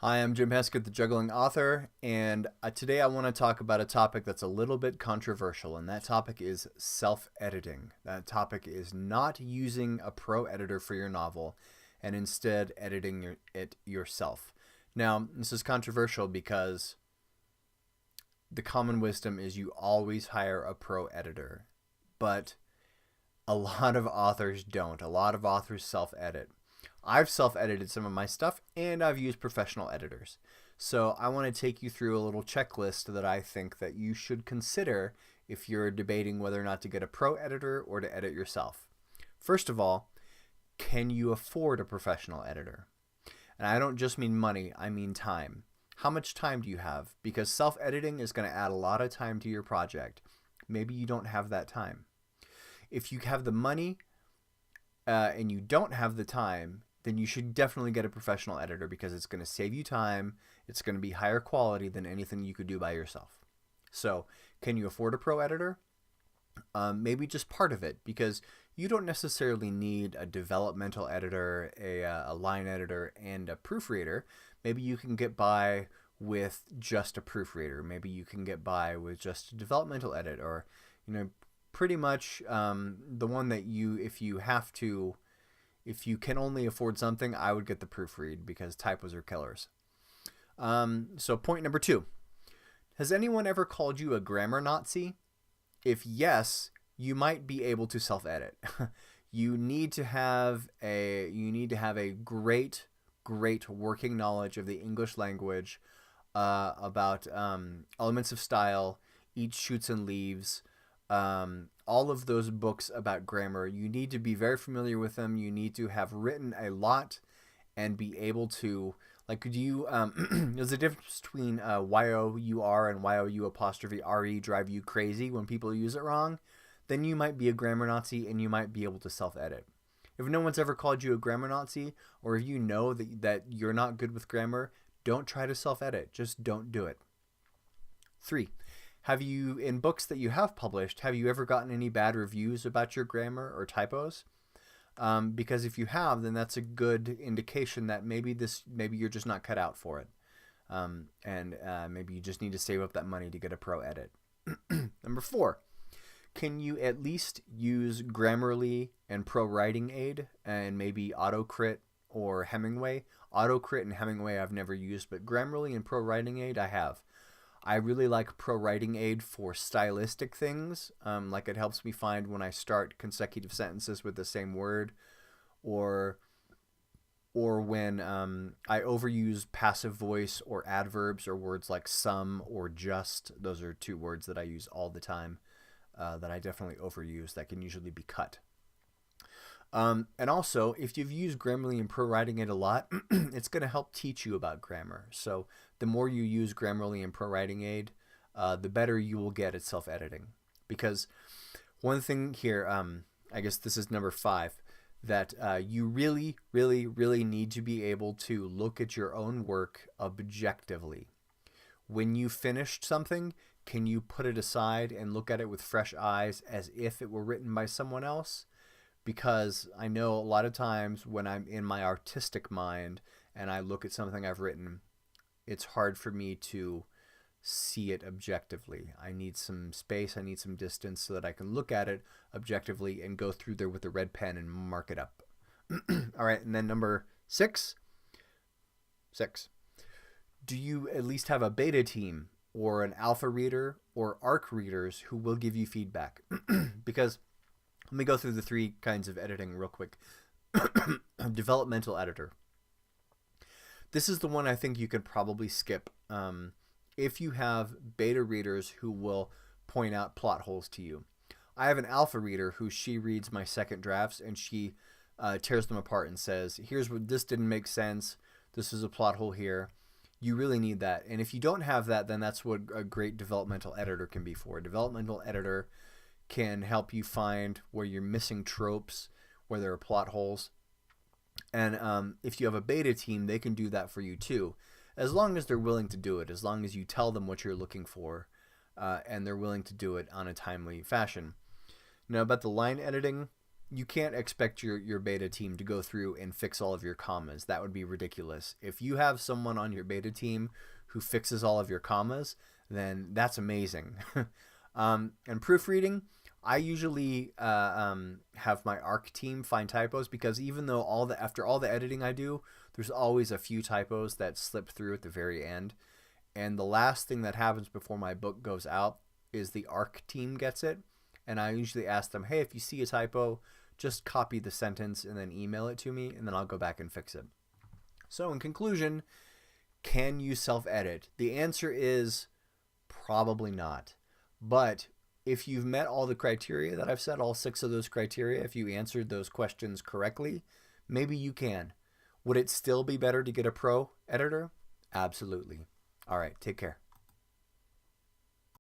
Hi, I'm Jim Heskett, the Juggling author, and today I want to talk about a topic that's a little bit controversial, and that topic is self-editing. That topic is not using a pro editor for your novel, and instead editing it yourself. Now, this is controversial because the common wisdom is you always hire a pro editor, but a lot of authors don't. A lot of authors self-edit. I've self-edited some of my stuff, and I've used professional editors. So I want to take you through a little checklist that I think that you should consider if you're debating whether or not to get a pro editor or to edit yourself. First of all, can you afford a professional editor? And I don't just mean money, I mean time. How much time do you have? Because self-editing is going to add a lot of time to your project. Maybe you don't have that time. If you have the money and you don't have the time, then you should definitely get a professional editor because it's going to save you time. It's going to be higher quality than anything you could do by yourself. So, can you afford a pro editor? Maybe just part of it, because you don't necessarily need a developmental editor, a line editor, and a proofreader. Maybe you can get by with just a proofreader. Maybe you can get by with just a developmental edit, or pretty much the one that if you can only afford something, I would get the proofread because typos are killers. So point number 2. Has anyone ever called you a grammar Nazi? If yes, you might be able to self-edit. You need to have a great working knowledge of the English language, about elements of style, each shoots and leaves, all of those books about grammar. You need to be very familiar with them. You need to have written a lot and be able to, there's a difference between Y-O-U-R and Y-O-U''re drive you crazy when people use it wrong. Then you might be a grammar Nazi and you might be able to self-edit. If no one's ever called you a grammar Nazi, or if you know that you're not good with grammar, don't try to self-edit. Just don't do it. 3. In books that you have published, have you ever gotten any bad reviews about your grammar or typos? Because if you have, then that's a good indication that maybe you're just not cut out for it. And maybe you just need to save up that money to get a pro edit. Number 4, can you at least use Grammarly and Pro Writing Aid and maybe AutoCrit or Hemingway? AutoCrit and Hemingway I've never used, but Grammarly and Pro Writing Aid I have. I really like Pro Writing Aid for stylistic things, like it helps me find when I start consecutive sentences with the same word, or when I overuse passive voice or adverbs or words like some or just. Those are 2 words that I use all the time that I definitely overuse that can usually be cut. And also, if you've used Grammarly and Pro Writing Aid a lot, it's going to help teach you about grammar. So the more you use Grammarly and Pro Writing Aid, the better you will get at self-editing. Because one thing here, I guess this is number 5, that you really, really, really need to be able to look at your own work objectively. When you finished something, can you put it aside and look at it with fresh eyes as if it were written by someone else? Because I know a lot of times when I'm in my artistic mind and I look at something I've written, it's hard for me to see it objectively. I need some space, I need some distance so that I can look at it objectively and go through there with a red pen and mark it up. All right, and then number 6. Do you at least have a beta team or an alpha reader or ARC readers who will give you feedback? Because let me go through the 3 kinds of editing real quick. Developmental editor. This is the one I think you could probably skip if you have beta readers who will point out plot holes to you. I have an alpha reader who she reads my second drafts and she tears them apart and says, here's what this didn't make sense. This is a plot hole here. You really need that. And if you don't have that, then that's what a great developmental editor can be for. A developmental editor can help you find where you're missing tropes, where there are plot holes. And if you have a beta team, they can do that for you too, as long as they're willing to do it, as long as you tell them what you're looking for, and they're willing to do it on a timely fashion. Now, about the line editing, you can't expect your beta team to go through and fix all of your commas. That would be ridiculous. If you have someone on your beta team who fixes all of your commas, then that's amazing. And proofreading, I usually have my ARC team find typos, because even though after all the editing I do, there's always a few typos that slip through at the very end. And the last thing that happens before my book goes out is the ARC team gets it. And I usually ask them, hey, if you see a typo, just copy the sentence and then email it to me, and then I'll go back and fix it. So in conclusion, can you self-edit? The answer is probably not. But if you've met all the criteria that I've said, all 6 of those criteria, if you answered those questions correctly, maybe you can. Would it still be better to get a pro editor? Absolutely. All right, take care.